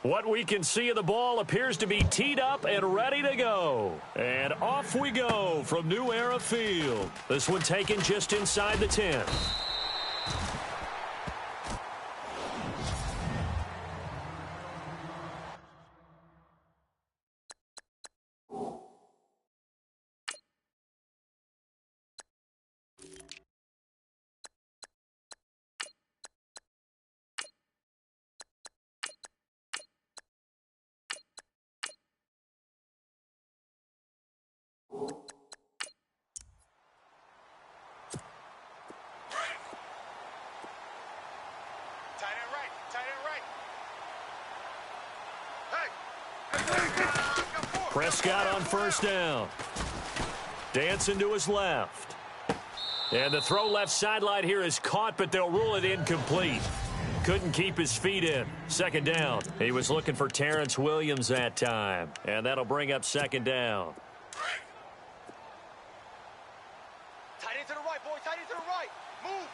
What we can see of the ball appears to be teed up and ready to go. And off we go from New Era Field. This one taken just inside the 10. Prescott on first down. Dancing to his left. And the throw left sideline here is caught, but they'll rule it incomplete. Couldn't keep his feet in. Second down. He was looking for Terrence Williams that time. And that'll bring up second down. Tight end to the right, boy. Tight end to the right. Move.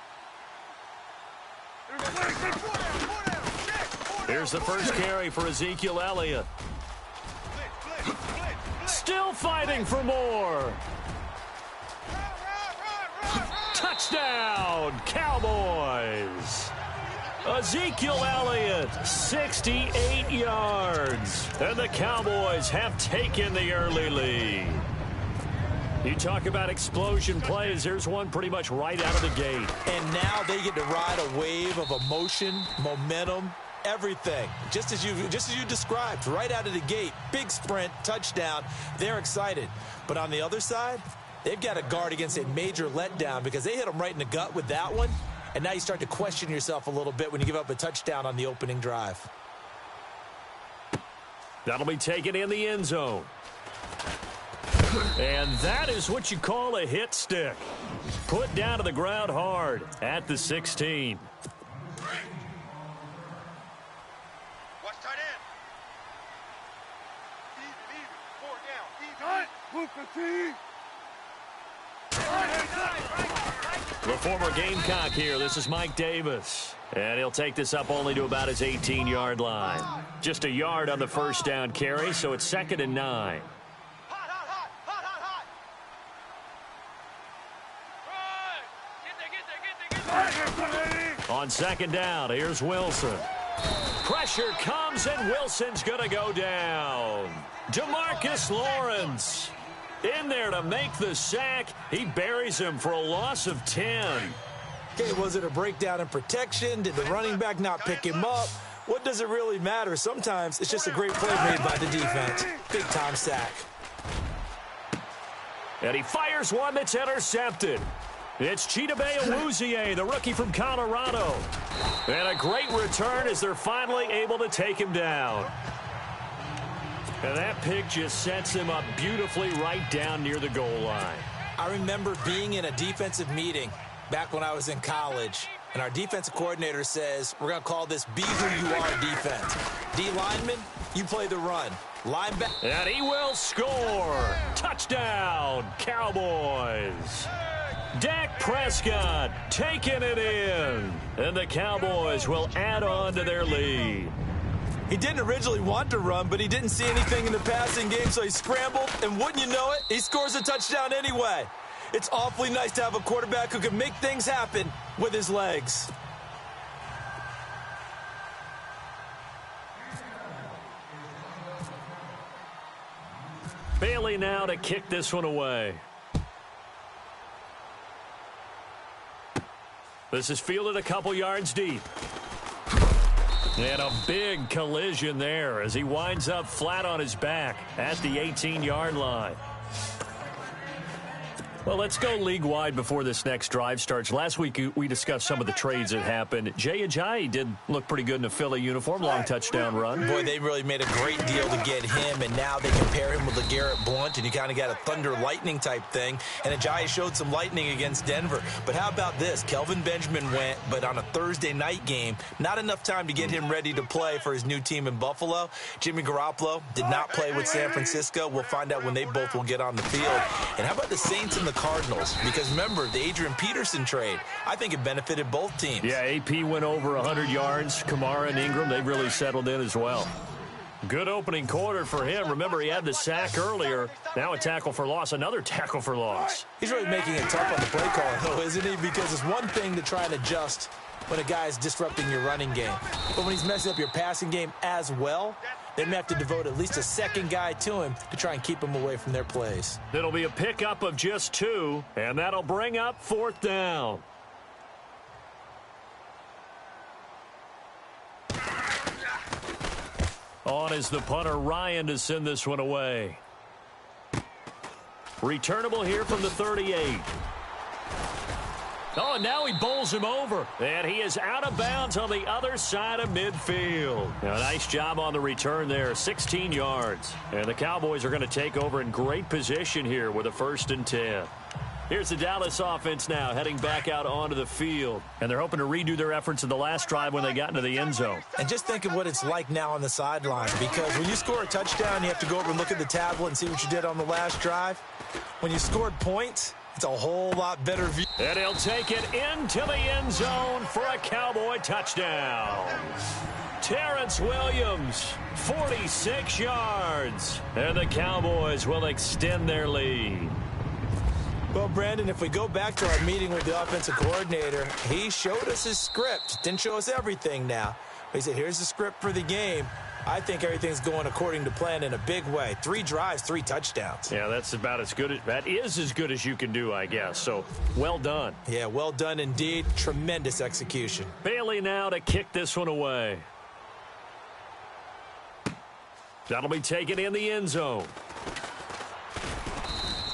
Here's the first carry for Ezekiel Elliott. Still fighting for more. Touchdown, Cowboys. Ezekiel Elliott, 68 yards. And the Cowboys have taken the early lead. You talk about explosion plays. There's one pretty much right out of the gate. And now they get to ride a wave of emotion, momentum, everything. Just as you described, right out of the gate. Big sprint, touchdown. They're excited. But on the other side, they've got to guard against a major letdown because they hit them right in the gut with that one. And now you start to question yourself a little bit when you give up a touchdown on the opening drive. That'll be taken in the end zone. And that is what you call a hit stick. Put down to the ground hard at the 16. Watch tight end. Even. 4 down. Even. The former Gamecock here. This is Mike Davis. And he'll take this up only to about his 18-yard line. Just a yard on the first down carry, so it's 2nd and 9. On second down, here's Wilson. Pressure comes, and Wilson's going to go down. DeMarcus Lawrence in there to make the sack. He buries him for a loss of 10. Okay, was it a breakdown in protection? Did the running back not pick him up? What does it really matter? Sometimes it's just a great play made by the defense. Big-time sack. And he fires one that's intercepted. It's Chidobe Awuzie, the rookie from Colorado. And a great return as they're finally able to take him down. And that pick just sets him up beautifully right down near the goal line. I remember being in a defensive meeting back when I was in college, and our defensive coordinator says, we're going to call this Be Who You Are defense. D lineman, you play the run. Linebacker. And he will score. Touchdown, Cowboys. Dak Prescott taking it in. And the Cowboys will add on to their lead. He didn't originally want to run, but he didn't see anything in the passing game, so he scrambled, and wouldn't you know it, he scores a touchdown anyway. It's awfully nice to have a quarterback who can make things happen with his legs. Bailey now to kick this one away. This is fielded a couple yards deep. And a big collision there as he winds up flat on his back at the 18-yard line. Well, let's go league-wide before this next drive starts. Last week, we discussed some of the trades that happened. Jay Ajayi did look pretty good in a Philly uniform, long touchdown run. Boy, they really made a great deal to get him, and now they compare him with LeGarrette Blount, and you kind of got a thunder-lightning type thing. And Ajayi showed some lightning against Denver. But how about this? Kelvin Benjamin went, but on a Thursday night game, not enough time to get him ready to play for his new team in Buffalo. Jimmy Garoppolo did not play with San Francisco. We'll find out when they both will get on the field. And how about the Saints and the Cardinals? Because remember, the Adrian Peterson trade, I think it benefited both teams. Yeah, AP went over 100 yards. Kamara and Ingram, they've really settled in as well. Good opening quarter for him. Remember, he had the sack earlier. Now a tackle for loss, another tackle for loss. He's really making it tough on the play caller, though, isn't he? Because it's one thing to try and adjust when a guy is disrupting your running game. But when he's messing up your passing game as well, they may have to devote at least a second guy to him to try and keep him away from their plays. It'll be a pickup of just 2, and that'll bring up 4th down. On is the punter, Ryan, to send this one away. Returnable here from the 38. Oh, and now he bowls him over. And he is out of bounds on the other side of midfield. Now, nice job on the return there, 16 yards. And the Cowboys are going to take over in great position here with a 1st and 10. Here's the Dallas offense now heading back out onto the field. And they're hoping to redo their efforts in the last drive when they got into the end zone. And just think of what it's like now on the sideline, because when you score a touchdown, you have to go over and look at the tablet and see what you did on the last drive. When you scored points, it's a whole lot better view. And he'll take it into the end zone for a Cowboy touchdown. Terrence Williams, 46 yards. And the Cowboys will extend their lead. Well, Brandon, if we go back to our meeting with the offensive coordinator, he showed us his script. Didn't show us everything now. He said, here's the script for the game. I think everything's going according to plan in a big way. 3 drives, 3 touchdowns. Yeah, that's about as good. That is as good as you can do, I guess. So, well done. Yeah, well done indeed. Tremendous execution. Bailey now to kick this one away. That'll be taken in the end zone.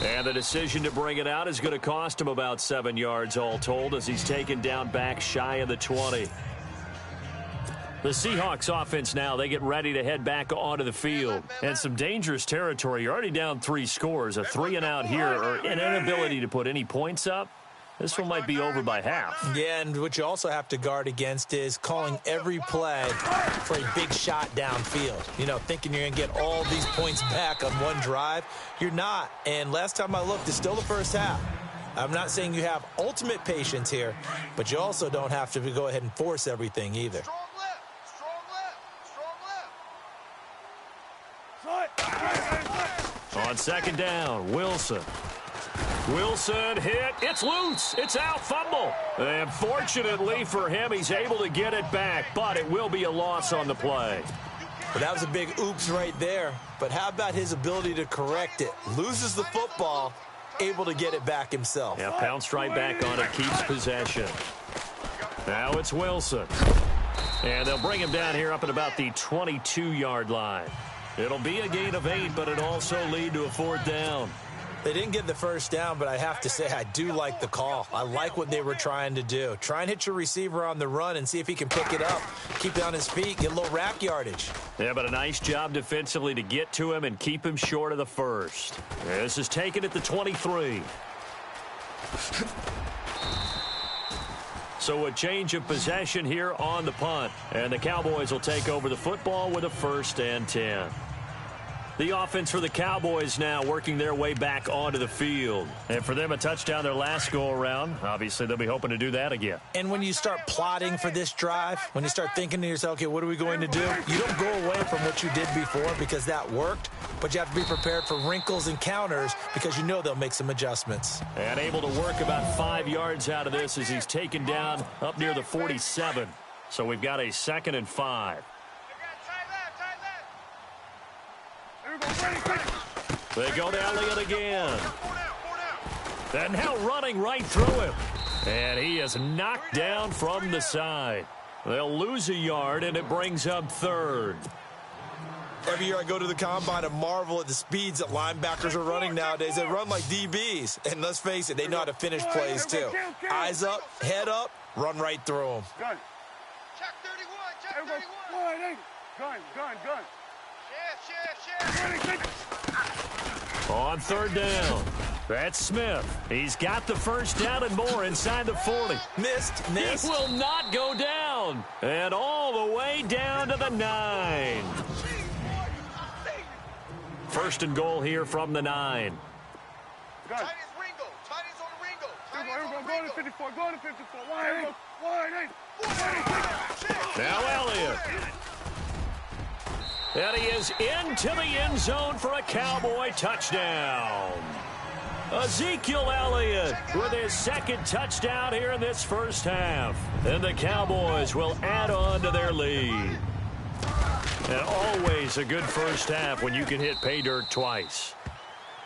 And the decision to bring it out is going to cost him about 7 yards all told as he's taken down back shy of the 20. The Seahawks offense now, they get ready to head back onto the field. And some dangerous territory. You're already down 3 scores. A 3-and-out here or an inability to put any points up. This one might be over by half. Yeah, and what you also have to guard against is calling every play for a big shot downfield. You know, thinking you're going to get all these points back on one drive. You're not. And last time I looked, it's still the first half. I'm not saying you have ultimate patience here, but you also don't have to go ahead and force everything either. On 2nd down, Wilson. Wilson hit. It's loose. It's out. Fumble. And fortunately for him, he's able to get it back, but it will be a loss on the play. Well, that was a big oops right there. But how about his ability to correct it? Loses the football, able to get it back himself. Yeah, pounced right back on it, keeps possession. Now it's Wilson. And they'll bring him down here up at about the 22-yard line. It'll be a gain of 8, but it'll also lead to a 4th down. They didn't get the first down, but I have to say I do like the call. I like what they were trying to do. Try and hit your receiver on the run and see if he can pick it up, keep it on his feet, get a little rack yardage. Yeah, but a nice job defensively to get to him and keep him short of the first. This is taken at the 23. So a change of possession here on the punt. And the Cowboys will take over the football with a 1st and 10. The offense for the Cowboys now working their way back onto the field. And for them, a touchdown their last go-around. Obviously, they'll be hoping to do that again. And when you start plotting for this drive, when you start thinking to yourself, okay, what are we going to do? You don't go away from what you did before because that worked, but you have to be prepared for wrinkles and counters because you know they'll make some adjustments. And able to work about 5 yards out of this as he's taken down up near the 47. So we've got a 2nd and 5. They go to Elliott again. And now running right through him. And he is knocked down from the side. They'll lose a yard, and it brings up 3rd. Every year I go to the combine and marvel at the speeds that linebackers are running nowadays. They run like DBs. And let's face it, they know how to finish plays too. Eyes up, head up, run right through them. Gun. Check 31, check 31. Gun. On 3rd down, that's Smith. He's got the first down and more inside the 40. Missed. He will not go down. And all the way down to the 9. 1st and goal here from the 9. Tight is Ringo. Tight is on Ringo. Go to 54. Go to 54. Wide eight. Now Elliott. And he is into the end zone for a Cowboy touchdown. Ezekiel Elliott with his second touchdown here in this first half. And the Cowboys will add on to their lead. And always a good first half when you can hit pay dirt twice.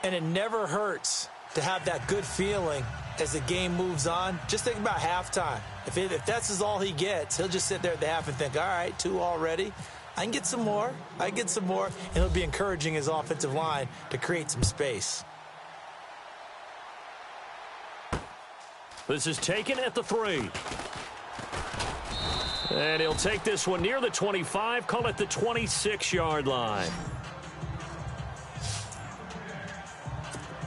And it never hurts to have that good feeling as the game moves on. Just think about halftime. If that's all he gets, he'll just sit there at the half and think, all right, 2 already. I can get some more. I can get some more. And he'll be encouraging his offensive line to create some space. This is taken at the 3. And he'll take this one near the 25, call it the 26-yard line.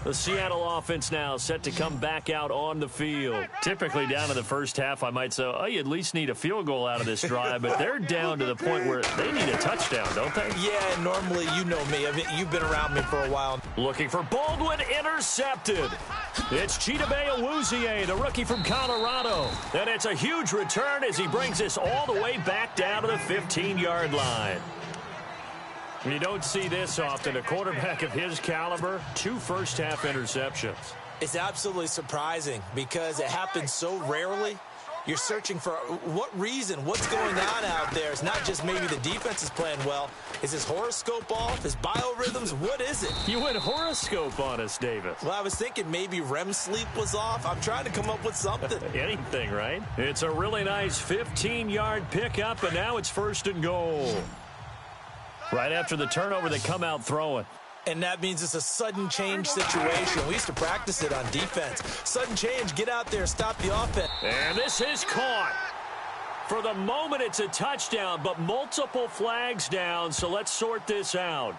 The Seattle offense now set to come back out on the field. Typically down in the first half, I might say, oh, you at least need a field goal out of this drive, but they're down to the point where they need a touchdown, don't they? Yeah, normally you know me. I mean, you've been around me for a while. Looking for Baldwin, intercepted. It's Chidobe Awuzie, the rookie from Colorado. And it's a huge return as he brings this all the way back down to the 15-yard line. You don't see this often. A quarterback of his caliber, 2 first-half interceptions. It's absolutely surprising because it happens so rarely. You're searching for what reason, what's going on out there. It's not just maybe the defense is playing well. Is his horoscope off? His biorhythms? What is it? You went horoscope on us, Davis. Well, I was thinking maybe REM sleep was off. I'm trying to come up with something. Anything, right? It's a really nice 15-yard pickup, and now it's 1st and goal. Right after the turnover, they come out throwing. And that means it's a sudden change situation. We used to practice it on defense. Sudden change, get out there, stop the offense. And this is caught. For the moment, it's a touchdown, but multiple flags down, so let's sort this out.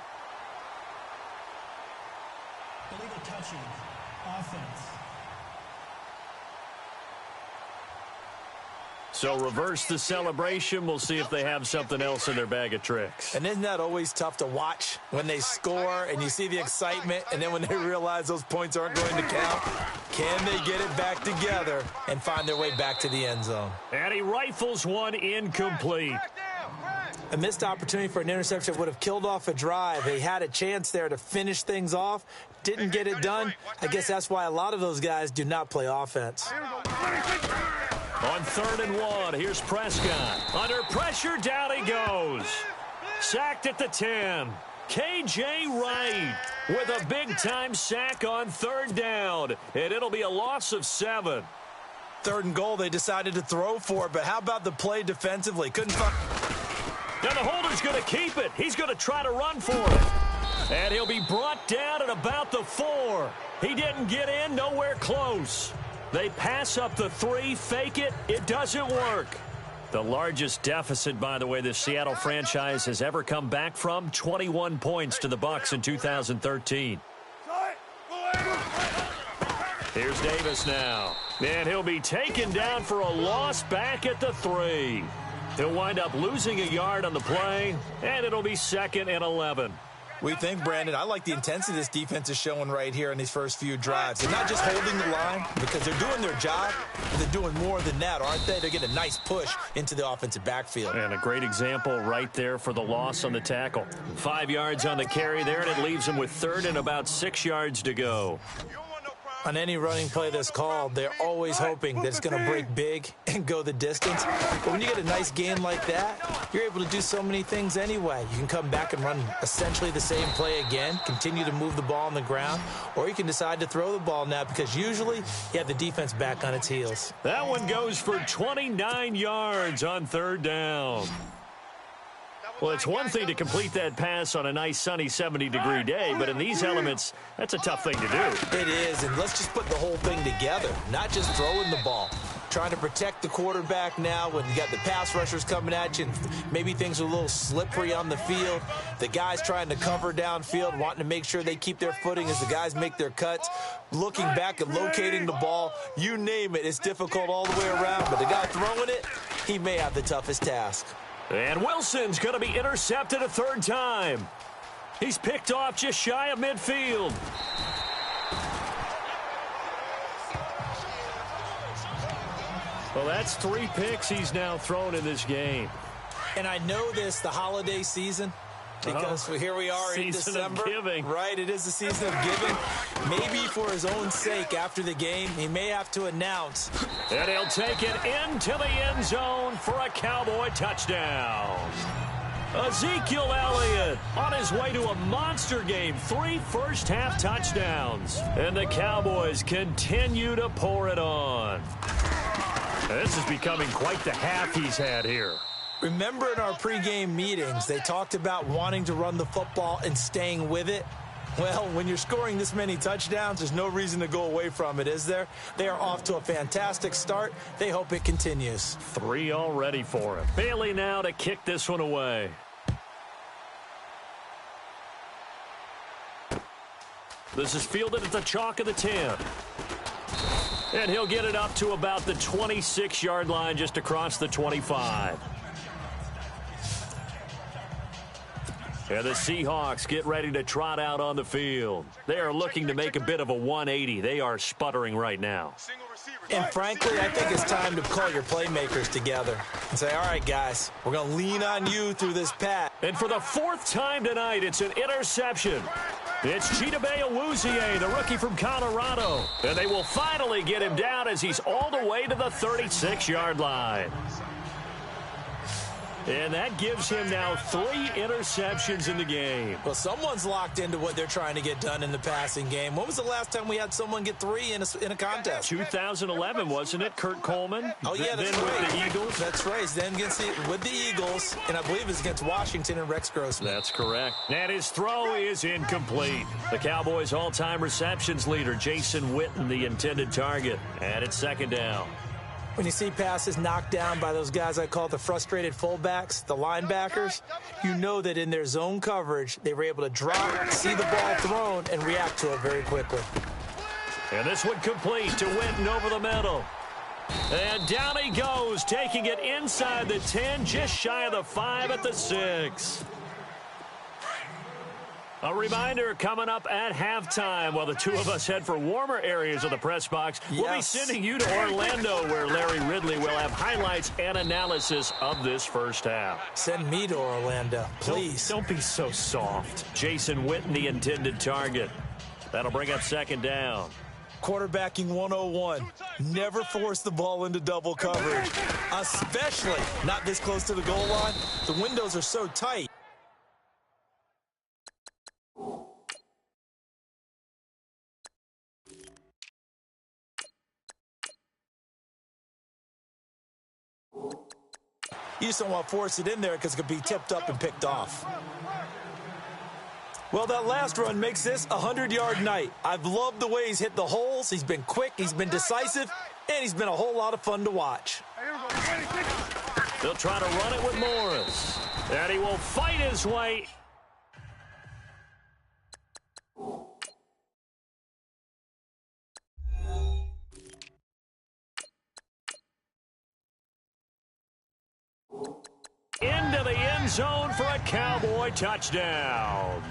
Illegal touching, offense. So reverse the celebration. We'll see if they have something else in their bag of tricks. And isn't that always tough to watch when they score and you see the excitement, and then when they realize those points aren't going to count? Can they get it back together and find their way back to the end zone? And he rifles one incomplete. A missed opportunity for an interception would have killed off a drive. They had a chance there to finish things off. Didn't get it done. I guess that's why a lot of those guys do not play offense. On 3rd and 1, here's Prescott. Under pressure, down he goes. Sacked at the 10. K.J. Wright with a big-time sack on 3rd down. And it'll be a loss of 7. 3rd and goal, they decided to throw for it, but how about the play defensively? Couldn't find... Now the holder's going to keep it. He's going to try to run for it. And he'll be brought down at about the 4. He didn't get in, nowhere close. They pass up the 3, fake it. It doesn't work. The largest deficit, by the way, the Seattle franchise has ever come back from, 21 points to the Bucs in 2013. Here's Davis now. And he'll be taken down for a loss back at the 3. He'll wind up losing a yard on the play, and it'll be 2nd and 11. We think, Brandon, I like the intensity this defense is showing right here in these first few drives. They're not just holding the line because they're doing their job, but they're doing more than that, aren't they? They're getting a nice push into the offensive backfield. And a great example right there for the loss on the tackle. 5 yards on the carry there, and it leaves them with 3rd and about 6 yards to go. On any running play that's called, they're always hoping that it's going to break big and go the distance. But when you get a nice gain like that, you're able to do so many things anyway. You can come back and run essentially the same play again, continue to move the ball on the ground, or you can decide to throw the ball now because usually you have the defense back on its heels. That one goes for 29 yards on 3rd down. Well, it's one thing to complete that pass on a nice sunny 70-degree day, but in these elements, that's a tough thing to do. It is, and let's just put the whole thing together, not just throwing the ball. Trying to protect the quarterback now when you got the pass rushers coming at you and maybe things are a little slippery on the field. The guys trying to cover downfield, wanting to make sure they keep their footing as the guys make their cuts. Looking back and locating the ball, you name it, it's difficult all the way around, but the guy throwing it, he may have the toughest task. And Wilson's going to be intercepted a 3rd time. He's picked off just shy of midfield. Well, that's 3 picks he's now thrown in this game. And I know this, the holiday season, because here we are in December. Season of giving. Right, it is the season of giving. Maybe for his own sake after the game, he may have to announce. And he'll take it into the end zone for a Cowboy touchdown. Ezekiel Elliott on his way to a monster game. 3 first-half touchdowns. And the Cowboys continue to pour it on. This is becoming quite the half he's had here. Remember in our pregame meetings, they talked about wanting to run the football and staying with it? Well, when you're scoring this many touchdowns, there's no reason to go away from it, is there? They are off to a fantastic start. They hope it continues. 3 already for him. Bailey now to kick this one away. This is fielded at the chalk of the 10. And he'll get it up to about the 26-yard line, just across the 25. And the Seahawks get ready to trot out on the field. They are looking to make a bit of a 180. They are sputtering right now. And frankly, I think it's time to call your playmakers together and say, all right, guys, we're going to lean on you through this pass. And for the 4th time tonight, it's an interception. It's Chidobe Awuzie, the rookie from Colorado. And they will finally get him down as he's all the way to the 36-yard line. And that gives him now 3 interceptions in the game. Well, someone's locked into what they're trying to get done in the passing game. When was the last time we had someone get 3 in a contest? 2011, wasn't it? Kurt Coleman? Oh, yeah, that's then right. With the Eagles? That's right. Then with the Eagles, and I believe it's against Washington and Rex Grossman. That's correct. And his throw is incomplete. The Cowboys' all-time receptions leader, Jason Witten, the intended target. And it's 2nd down. When you see passes knocked down by those guys I call the frustrated fullbacks, the linebackers, you know that in their zone coverage, they were able to drop, see the ball thrown, and react to it very quickly. And this one complete to Witten over the middle. And down he goes, taking it inside the 10, just shy of the 5 at the 6. A reminder coming up at halftime while the two of us head for warmer areas of the press box. Yes. We'll be sending you to Orlando where Larry Ridley will have highlights and analysis of this first half. Send me to Orlando, please. Don't be so soft. Jason Witten, the intended target. That'll bring up 2nd down. Quarterbacking 101. Never force the ball into double coverage, especially not this close to the goal line. The windows are so tight. You just don't want to force it in there because it could be tipped up and picked off. Well, that last run makes this a 100-yard night. I've loved the way he's hit the holes. He's been quick, he's been decisive, and he's been a whole lot of fun to watch. They'll try to run it with Morris. And he will fight his way. Into the end zone for a Cowboy touchdown.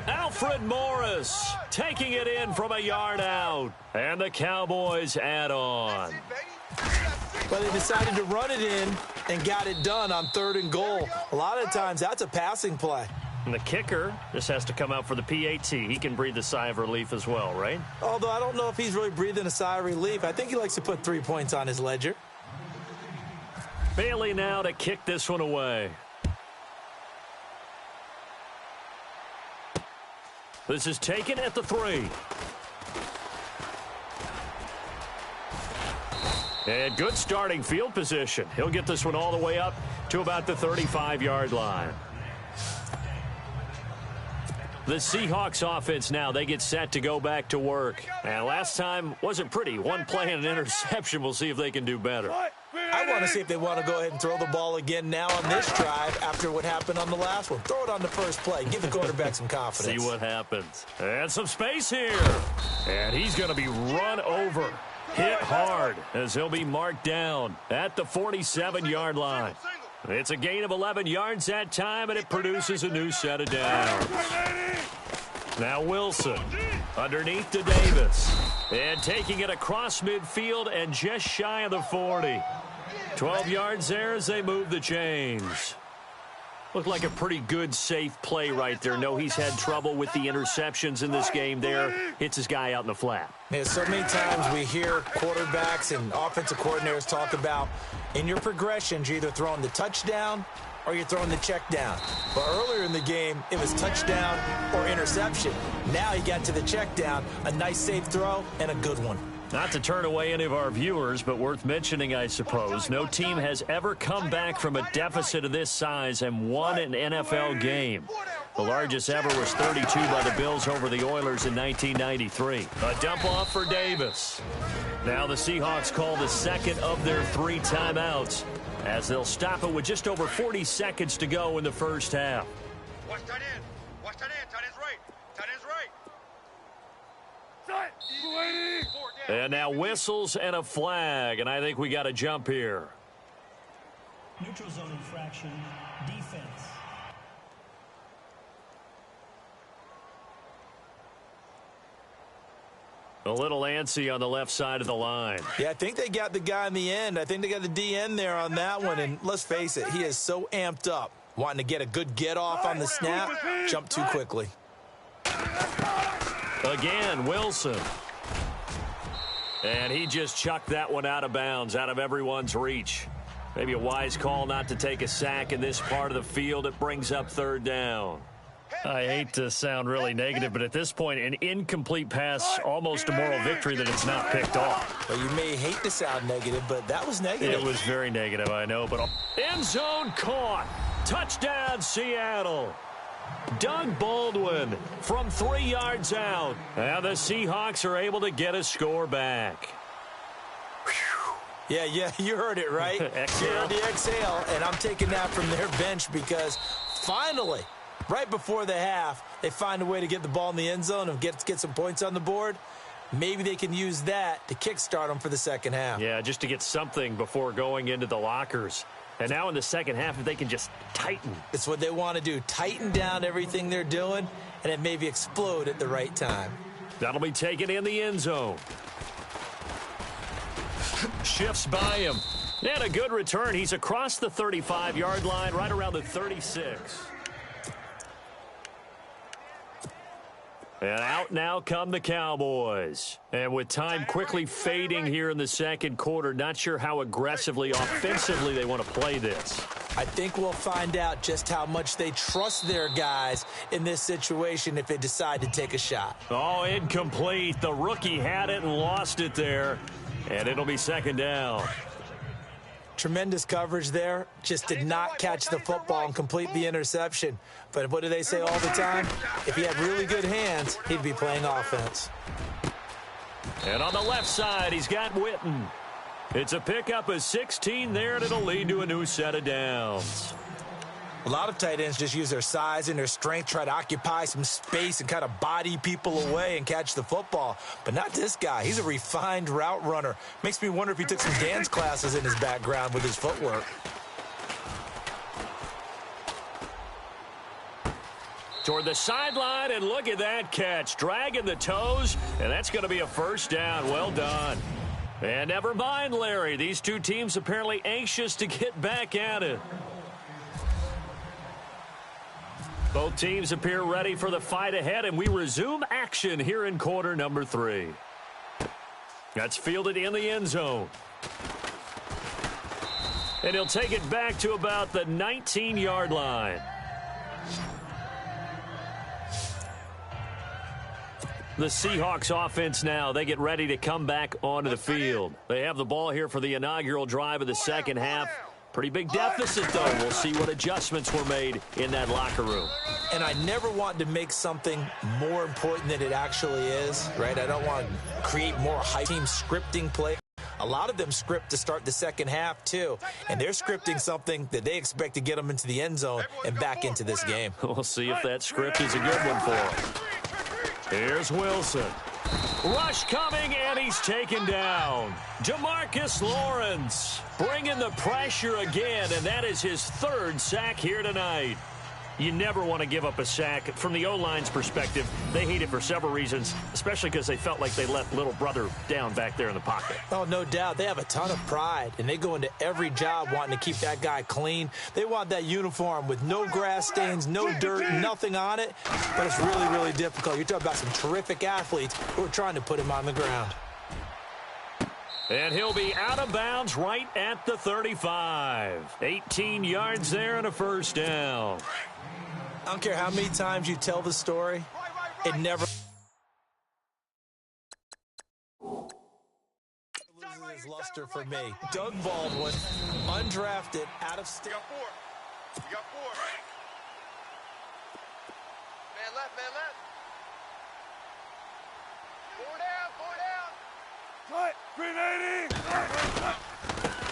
Alfred Morris taking it in from a yard out. And the Cowboys add on. But they decided to run it in and got it done on 3rd and goal. A lot of times that's a passing play. And the kicker just has to come out for the PAT. He can breathe a sigh of relief as well, right? Although I don't know if he's really breathing a sigh of relief. I think he likes to put 3 points on his ledger. Bailey now to kick this one away. This is taken at the 3. And good starting field position. He'll get this one all the way up to about the 35-yard line. The Seahawks offense now, they get set to go back to work. And last time wasn't pretty. 1 play and an interception. We'll see if they can do better. I want to see if they want to go ahead and throw the ball again now on this drive after what happened on the last one. Throw it on the first play. Give the quarterback some confidence. See what happens. And some space here. And he's going to be run over. Hit hard as he'll be marked down at the 47-yard line. It's a gain of 11 yards that time, and it produces a new set of downs. Now Wilson underneath to Davis. And taking it across midfield and just shy of the 40. 12 yards there as they move the chains. Looked like a pretty good, safe play right there. No, he's had trouble with the interceptions in this game there. Hits his guy out in the flat. Yeah, so many times we hear quarterbacks and offensive coordinators talk about in your progressions, you're either throwing the touchdown or you're throwing the check down. But earlier in the game, it was touchdown or interception. Now he got to the check down, a nice safe throw, and a good one. Not to turn away any of our viewers, but worth mentioning, I suppose. No team has ever come back from a deficit of this size and won an NFL game. The largest ever was 32 by the Bills over the Oilers in 1993. A dump off for Davis. Now the Seahawks call the second of their 3 timeouts as they'll stop it with just over 40 seconds to go in the first half. Watch tight end. Watch tight end. Tight end's right. Tight end's right. And now whistles and a flag, and I think we got a jump here. Neutral zone infraction, defense. A little antsy on the left side of the line. Yeah, I think they got the guy in the end. I think they got the DN there on that one, and let's face it, he is so amped up, wanting to get a good get-off on the snap, jump too quickly. Again, Wilson. And he just chucked that one out of bounds, out of everyone's reach. Maybe a wise call not to take a sack in this part of the field. It brings up third down. I hate to sound really negative, but at this point, an incomplete pass, almost a moral victory that it's not picked off. Well, you may hate to sound negative, but that was negative. It was very negative, I know. But end zone caught. Touchdown, Seattle. Doug Baldwin from 3 yards out. And the Seahawks are able to get a score back. Yeah, you heard it, right? Exhale. You heard the exhale, and I'm taking that from their bench because finally, right before the half, they find a way to get the ball in the end zone and get some points on the board. Maybe they can use that to kickstart them for the second half. Yeah, just to get something before going into the lockers. And now in the second half, if they can just tighten. It's what they want to do. Tighten down everything they're doing, and it maybe explode at the right time. That'll be taken in the end zone. Shifts by him. And a good return. He's across the 35-yard line, right around the 36. And out now come the Cowboys. And with time quickly fading here in the second quarter, not sure how aggressively, offensively they want to play this. I think we'll find out just how much they trust their guys in this situation if they decide to take a shot. Oh, incomplete. The rookie had it and lost it there. And it'll be second down. Tremendous coverage there. Just did not catch the football and complete the interception. But what do they say all the time? If he had really good hands, he'd be playing offense. And on the left side, he's got Witten. It's a pickup of 16 there, and it'll lead to a new set of downs. A lot of tight ends just use their size and their strength, try to occupy some space and kind of body people away and catch the football. But not this guy. He's a refined route runner. Makes me wonder if he took some dance classes in his background with his footwork. Toward the sideline, and look at that catch. Dragging the toes, and that's going to be a first down. Well done. And never mind, Larry. These two teams apparently anxious to get back at it. Both teams appear ready for the fight ahead, and we resume action here in quarter number 3. That's fielded in the end zone. And he'll take it back to about the 19-yard line. The Seahawks offense now, they get ready to come back onto the field. They have the ball here for the inaugural drive of the second half. Pretty big deficit, though. We'll see what adjustments were made in that locker room. And I never want to make something more important than it actually is, right? I don't want to create more hype. Team scripting play. A lot of them script to start the second half, too. And they're scripting something that they expect to get them into the end zone and back into this game. We'll see if that script is a good one for them. Here's Wilson. Rush coming, and he's taken down. Demarcus Lawrence bringing the pressure again, and that is his 3rd sack here tonight. You never want to give up a sack. From the O-line's perspective, they hate it for several reasons, especially because they felt like they let little brother down back there in the pocket. Oh, no doubt. They have a ton of pride, and they go into every job wanting to keep that guy clean. They want that uniform with no grass stains, no dirt, nothing on it. But it's really, really difficult. You're talking about some terrific athletes who are trying to put him on the ground. And he'll be out of bounds right at the 35. 18 yards there and a first down. I don't care how many times you tell the story, it never loses its luster for me. Doug Baldwin, undrafted, out of state. You got four. You got four. Man left, man left. Four down, 380.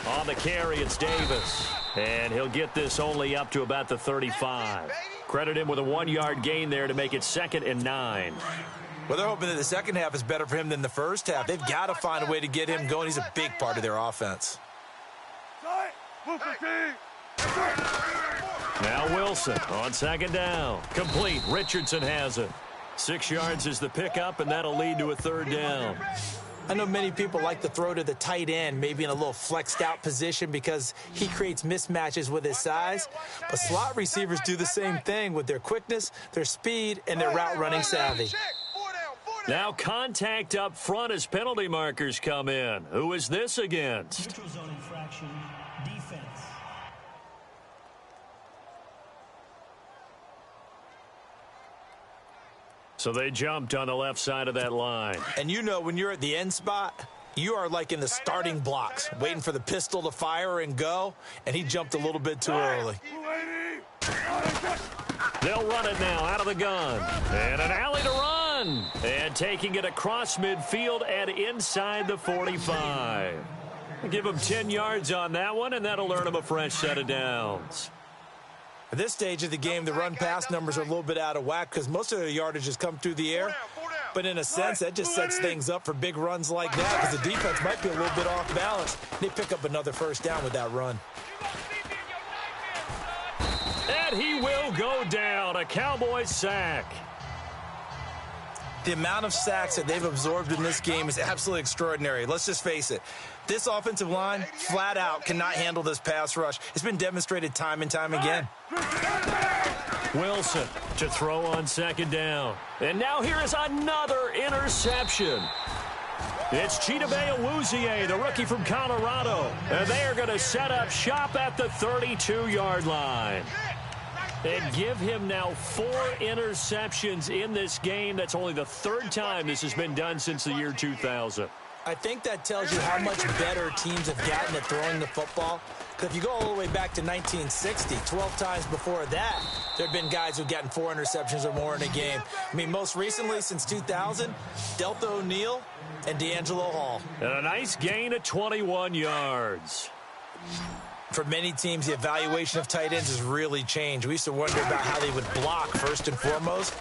On the carry, it's Davis. And he'll get this only up to about the 35. Credit him with a 1-yard gain there to make it 2nd and 9. Well, they're hoping that the second half is better for him than the first half. They've got to find a way to get him going. He's a big part of their offense. Now Wilson on 2nd down. Complete. Richardson has it. 6 yards is the pickup, and that'll lead to a 3rd down. I know many people like to throw to the tight end, maybe in a little flexed out position because he creates mismatches with his size. But slot receivers do the same thing with their quickness, their speed, and their route running savvy. Now contact up front as penalty markers come in. Who is this against? Neutral zone infraction, defense. So they jumped on the left side of that line. And you know when you're at the end spot, you are like in the starting blocks, waiting for the pistol to fire and go, and he jumped a little bit too early. They'll run it now out of the gun. And an alley to run. And taking it across midfield and inside the 45. Give him 10 yards on that one, and that'll earn him a fresh set of downs. At this stage of the game, the run-pass numbers are a little bit out of whack because most of their yardage has come through the air. But in a sense, that just sets things up for big runs like that because the defense might be a little bit off balance. They pick up another first down with that run. And he will go down. A Cowboys sack. The amount of sacks that they've absorbed in this game is absolutely extraordinary. Let's just face it. This offensive line, flat out, cannot handle this pass rush. It's been demonstrated time and time again. Wilson to throw on 2nd down. And now here is another interception. It's Chidobe Awuzie, the rookie from Colorado. And they are going to set up shop at the 32-yard line. And give him now 4 interceptions in this game. That's only the 3rd time this has been done since the year 2000. I think that tells you how much better teams have gotten at throwing the football. Because if you go all the way back to 1960, 12 times before that, there have been guys who've gotten 4 interceptions or more in a game. I mean, most recently, since 2000, Delta O'Neal and D'Angelo Hall. And a nice gain of 21 yards. For many teams, the evaluation of tight ends has really changed. We used to wonder about how they would block first and foremost.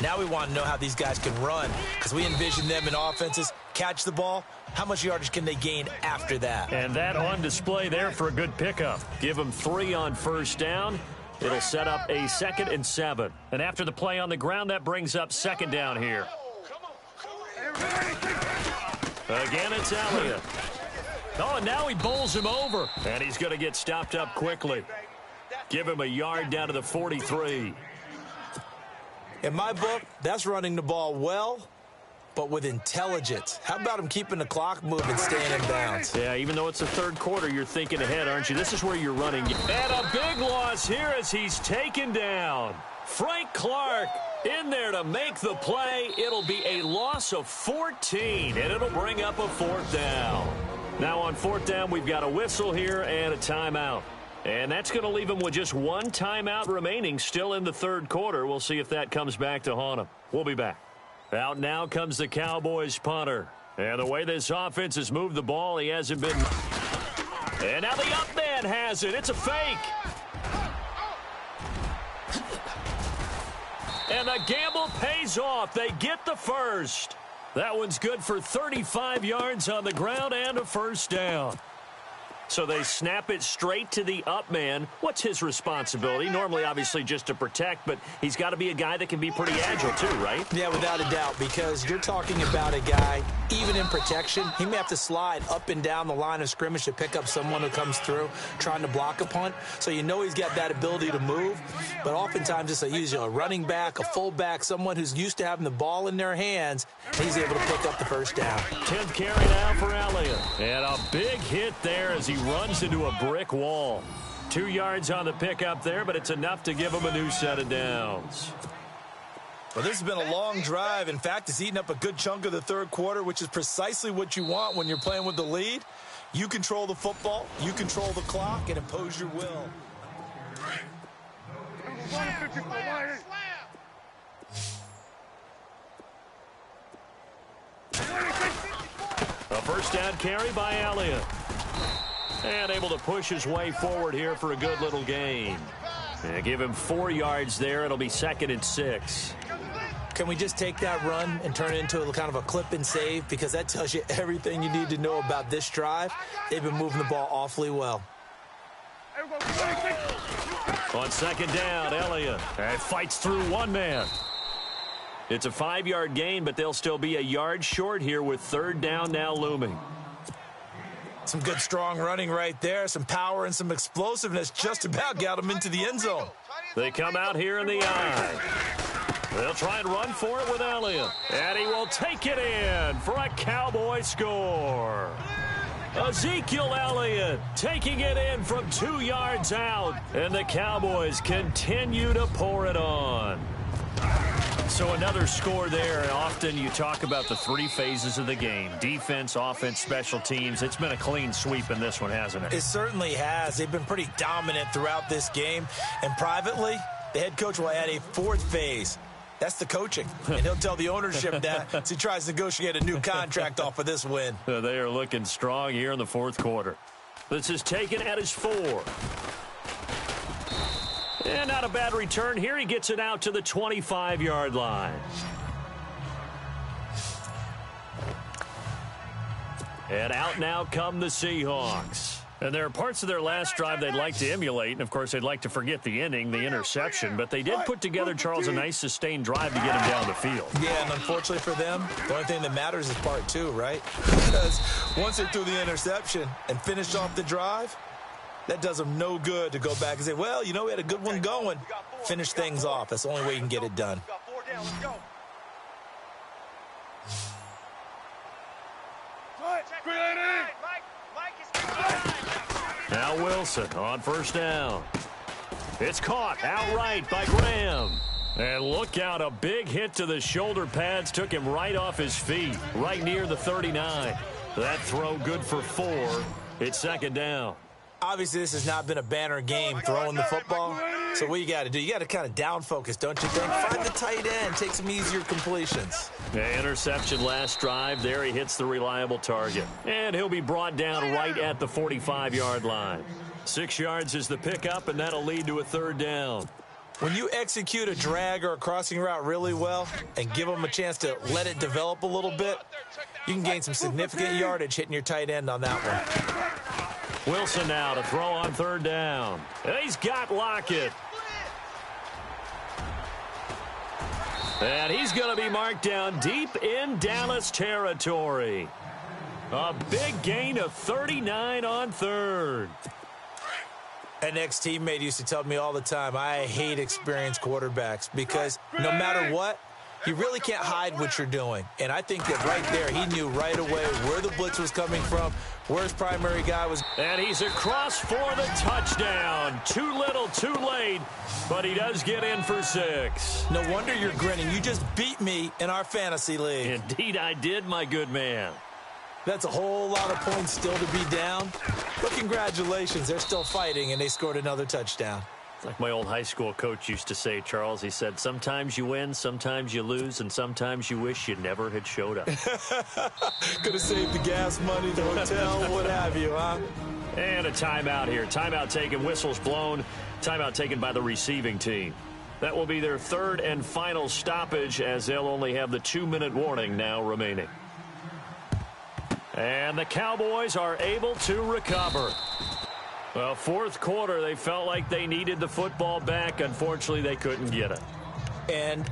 Now we want to know how these guys can run because we envision them in offenses, catch the ball. How much yardage can they gain after that? And that on display there for a good pickup. Give them 3 on first down. It'll set up a 2nd and 7. And after the play on the ground, that brings up 2nd down here. Again, it's Elliott. Oh, and now he bowls him over. And he's going to get stopped up quickly. Give him a yard down to the 43. In my book, that's running the ball well, but with intelligence. How about him keeping the clock moving, staying in bounds? Yeah, even though it's the 3rd quarter, you're thinking ahead, aren't you? This is where you're running. And a big loss here as he's taken down. Frank Clark in there to make the play. It'll be a loss of 14, and it'll bring up a 4th down. Now on 4th down, we've got a whistle here and a timeout. And that's going to leave him with just 1 timeout remaining still in the 3rd quarter. We'll see if that comes back to haunt him. We'll be back. Out now comes the Cowboys punter. And the way this offense has moved the ball, he hasn't been. And now the up man has it. It's a fake. And the gamble pays off. They get the first. That one's good for 35 yards on the ground and a first down. So they snap it straight to the up man. What's his responsibility? Normally, obviously, just to protect, but he's got to be a guy that can be pretty agile too, right? Yeah, without a doubt, because you're talking about a guy, even in protection, he may have to slide up and down the line of scrimmage to pick up someone who comes through trying to block a punt. So you know he's got that ability to move, but oftentimes it's usually a running back, a fullback, someone who's used to having the ball in their hands, and he's able to pick up the first down. 10th carry now for Elliott. And a big hit there as he runs into a brick wall. 2 yards on the pickup there, but it's enough to give him a new set of downs. Well, this has been a long drive. In fact, it's eaten up a good chunk of the third quarter, which is precisely what you want when you're playing with the lead. You control the football, you control the clock, and impose your will. A first down carry by Elliott. And able to push his way forward here for a good little gain. And give him 4 yards there. It'll be 2nd and 6. Can we just take that run and turn it into a kind of a clip and save? Because that tells you everything you need to know about this drive. They've been moving the ball awfully well. On 2nd down, Elliott fights through one man. It's a 5-yard gain, but they'll still be a yard short here with 3rd down now looming. Some good, strong running right there. Some power and some explosiveness just about got him into the end zone. They come out here in the eye. They'll try and run for it with Elliott. And he will take it in for a Cowboy score. Ezekiel Elliott taking it in from 2 yards out. And the Cowboys continue to pour it on. So another score there. Often you talk about the 3 phases of the game. Defense, offense, special teams. It's been a clean sweep in this one, hasn't it? It certainly has. They've been pretty dominant throughout this game. And privately, the head coach will add a 4th phase. That's the coaching. And he'll tell the ownership that as he tries to negotiate a new contract off of this win. They are looking strong here in the 4th quarter. This is taken at his 4. And not a bad return here. He gets it out to the 25-yard line. And out now come the Seahawks. And there are parts of their last drive they'd like to emulate. And, of course, they'd like to forget the inning, the interception. But they did put together, Charles, a nice sustained drive to get him down the field. Yeah, and unfortunately for them, the only thing that matters is part 2, right? Because once they threw the interception and finished off the drive, that does them no good to go back and say, well, you know, we had a good one going. Finish things off. That's the only way you can get it done. Now Wilson on first down. It's caught outright by Graham. And look out, a big hit to the shoulder pads took him right off his feet, right near the 39. That throw good for 4. It's 2nd down. Obviously, this has not been a banner game throwing the football. So what you got to do, you got to kind of down focus, don't you think? Find the tight end, take some easier completions. Interception last drive. There he hits the reliable target. And he'll be brought down right at the 45-yard line. 6 yards is the pickup, and that'll lead to a 3rd down. When you execute a drag or a crossing route really well and give them a chance to let it develop a little bit, you can gain some significant yardage hitting your tight end on that one. Wilson now to throw on 3rd down. And he's got Lockett. And he's going to be marked down deep in Dallas territory. A big gain of 39 on 3rd. An ex-teammate used to tell me all the time, I hate experienced quarterbacks because no matter what, you really can't hide what you're doing. And I think that right there, he knew right away where the blitz was coming from, where his primary guy was. And he's across for the touchdown. Too little, too late, but he does get in for 6. No wonder you're grinning. You just beat me in our fantasy league. Indeed I did, my good man. That's a whole lot of points still to be down. But congratulations, they're still fighting, and they scored another touchdown. Like my old high school coach used to say, Charles, he said, sometimes you win, sometimes you lose, and sometimes you wish you never had showed up. Could have saved the gas money, the hotel, what have you, huh? And a timeout here. Timeout taken, whistles blown. Timeout taken by the receiving team. That will be their 3rd and final stoppage as they'll only have the 2-minute warning now remaining. And the Cowboys are able to recover. Well, fourth quarter, they felt like they needed the football back. Unfortunately, they couldn't get it. And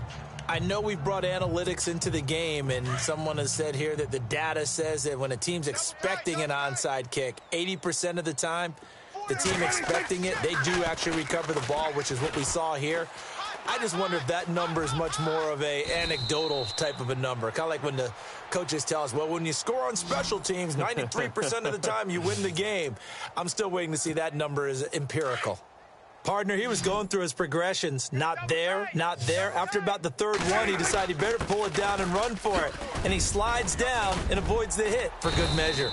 I know we've brought analytics into the game, and someone has said here that the data says that when a team's expecting an onside kick, 80% of the time, the team expecting it, they do actually recover the ball, which is what we saw here. I just wonder if that number is much more of a anecdotal type of a number. Kind of like when the coaches tell us, well, when you score on special teams, 93% of the time you win the game. I'm still waiting to see that number is empirical. Partner, he was going through his progressions. Not there, not there. After about the third one, he decided he better pull it down and run for it. And he slides down and avoids the hit for good measure.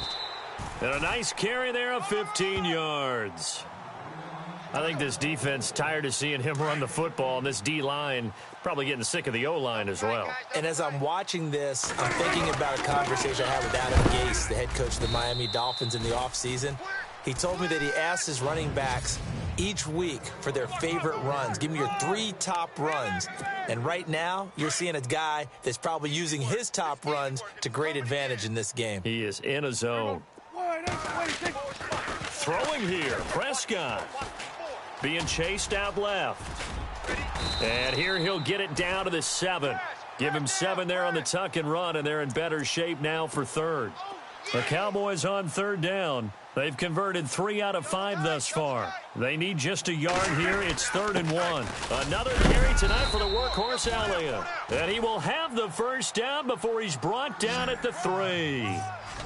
And a nice carry there of 15 yards. I think this defense tired of seeing him run the football, and this D-line probably getting sick of the O-line as well. And as I'm watching this, I'm thinking about a conversation I had with Adam Gase, the head coach of the Miami Dolphins in the offseason. He told me that he asked his running backs each week for their favorite runs. Give me your 3 top runs. And right now, you're seeing a guy that's probably using his top runs to great advantage in this game. He is in a zone. Throwing here, Prescott. Being chased out left. And here he'll get it down to the 7. Give him 7 there on the tuck and run, and they're in better shape now for third. The Cowboys on third down. They've converted 3 out of 5 thus far. They need just a yard here. It's 3rd and 1. Another carry tonight for the workhorse Elliott. And he will have the first down before he's brought down at the 3.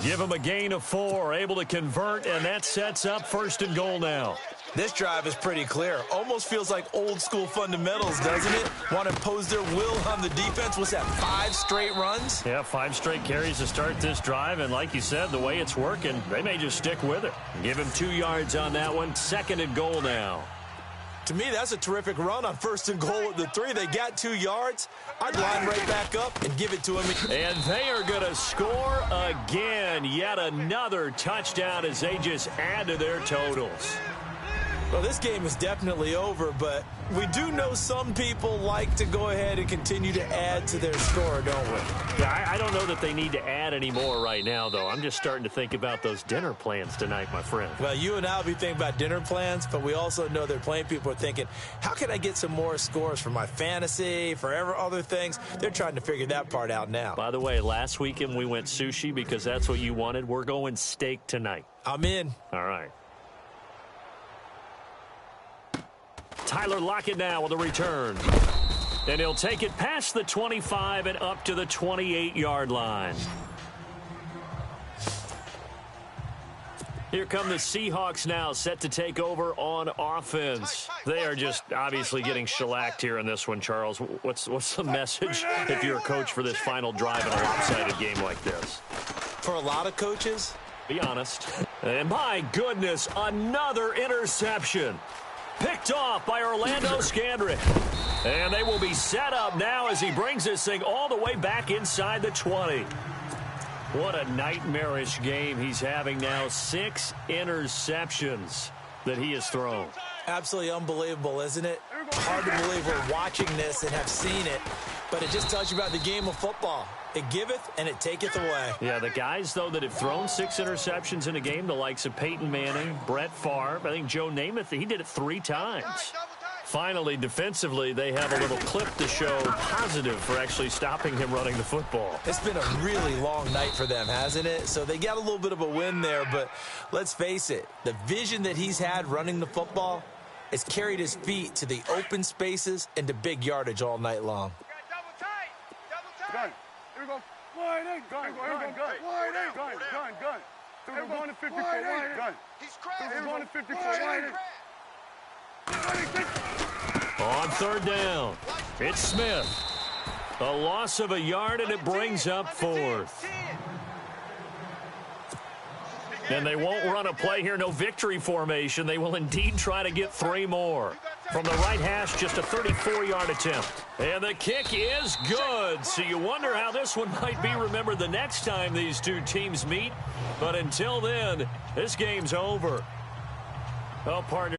Give him a gain of 4. Able to convert, and that sets up 1st and goal now. This drive is pretty clear. Almost feels like old school fundamentals, doesn't it? Want to impose their will on the defense. What's that, 5 straight runs? Yeah, 5 straight carries to start this drive. And like you said, the way it's working, they may just stick with it. Give him 2 yards on that one. 2nd and goal now. To me, that's a terrific run on 1st and goal at the 3. They got 2 yards. I'd line right back up and give it to him. And they are going to score again. Yet another touchdown as they just add to their totals. Well, this game is definitely over, but we do know some people like to go ahead and continue to add to their score, don't we? Yeah, I don't know that they need to add any more right now, though. I'm just starting to think about those dinner plans tonight, my friend. Well, you and I will be thinking about dinner plans, but we also know they're playing people are thinking, how can I get some more scores for my fantasy, for other things? They're trying to figure that part out now. By the way, last weekend we went sushi because that's what you wanted. We're going steak tonight. I'm in. All right. Tyler Lockett now with a return. And he'll take it past the 25 and up to the 28-yard line. Here come the Seahawks now, set to take over on offense. They are just obviously getting shellacked here in this one, Charles. What's the message if you're a coach for this final drive in a lopsided game like this? For a lot of coaches, be honest. And my goodness, another interception. Picked off by Orlando Scandrick. And they will be set up now as he brings this thing all the way back inside the 20. What a nightmarish game he's having now. 6 interceptions that he has thrown. Absolutely unbelievable, isn't it? Hard to believe we're watching this and have seen it, but it just tells you about the game of football. It giveth and it taketh away. Yeah, the guys, though, that have thrown 6 interceptions in a game, the likes of Peyton Manning, Brett Favre, I think Joe Namath, he did it 3 times. Finally, defensively, they have a little clip to show positive for actually stopping him running the football. It's been a really long night for them, hasn't it? So they got a little bit of a win there, but let's face it, the vision that he's had running the football has carried his feet to the open spaces and to big yardage all night long. Gun. Here we go. Wide in. Gun. Wide in. Gun. We're going to 54. Wide in. Gun. He's crazy. We're going to 54. Wide in. On 3rd down, it's Smith. A loss of a yard, and it brings up 4th. And they won't run a play here, no victory formation. They will indeed try to get 3 more. From the right hash, just a 34-yard attempt. And the kick is good. So you wonder how this one might be remembered the next time these two teams meet. But until then, this game's over. Well, partner.